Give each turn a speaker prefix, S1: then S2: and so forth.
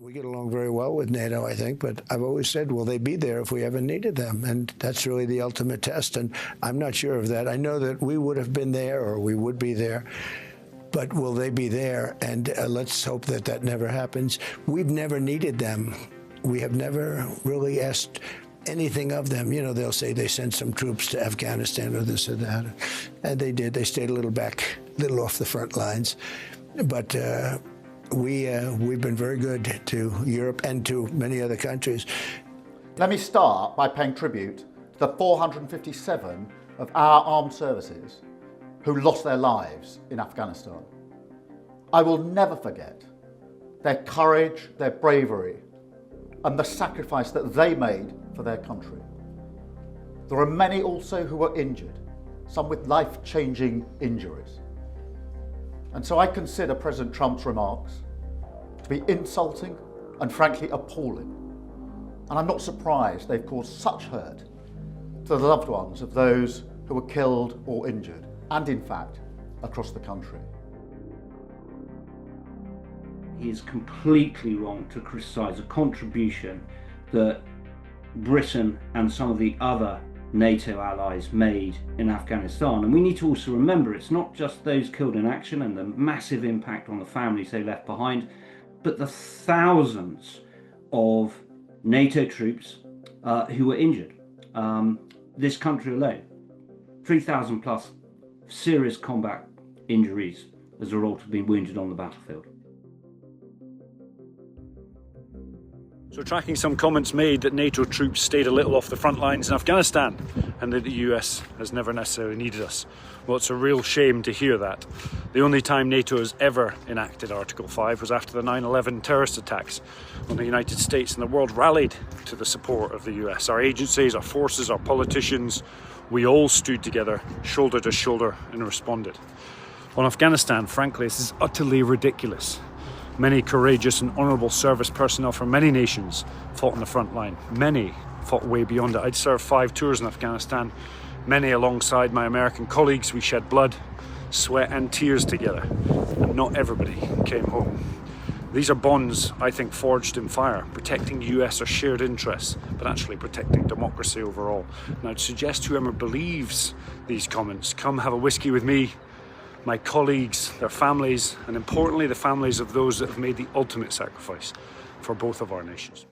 S1: We get along very well with NATO, I think, but I've always said, will they be there if we ever needed them? And that's really the ultimate test, and I'm not sure of that. I know that we would have been there, or we would be there, but will they be there? And let's hope that that never happens. We've never needed them. We have never really asked anything of them. You know, they'll say they sent some troops to Afghanistan or this or that, and they did. They stayed a little back, a little off the front lines, but we've been very good to Europe and to many other countries.
S2: Let me start by paying tribute to the 457 of our armed services who lost their lives in Afghanistan. I will never forget their courage, their bravery, and the sacrifice that they made for their country. There are many also who were injured, some with life-changing injuries. And so I consider President Trump's remarks to be insulting and frankly appalling. And I'm not surprised they've caused such hurt to the loved ones of those who were killed or injured, and in fact, across the country.
S3: He is completely wrong to criticise a contribution that Britain and some of the other NATO allies made in Afghanistan. And we need to also remember it's not just those killed in action and the massive impact on the families they left behind, but the thousands of NATO troops who were injured. This country alone, 3,000 plus serious combat injuries as a result of being wounded on the battlefield.
S4: So tracking some comments made that NATO troops stayed a little off the front lines in Afghanistan and that the US has never necessarily needed us. Well, it's a real shame to hear that. The only time NATO has ever enacted Article 5 was after the 9/11 terrorist attacks, when the United States and the world rallied to the support of the US. Our agencies, our forces, our politicians, we all stood together, shoulder to shoulder, and responded. On Afghanistan, frankly, this is utterly ridiculous. Many courageous and honourable service personnel from many nations fought on the front line. Many fought way beyond it. I'd served 5 tours in Afghanistan. Many alongside my American colleagues. We shed blood, sweat and tears together. And not everybody came home. These are bonds, I think, forged in fire, protecting US or shared interests, but actually protecting democracy overall. And I'd suggest whoever believes these comments, come have a whiskey with me, my colleagues, their families, and importantly the families of those that have made the ultimate sacrifice for both of our nations.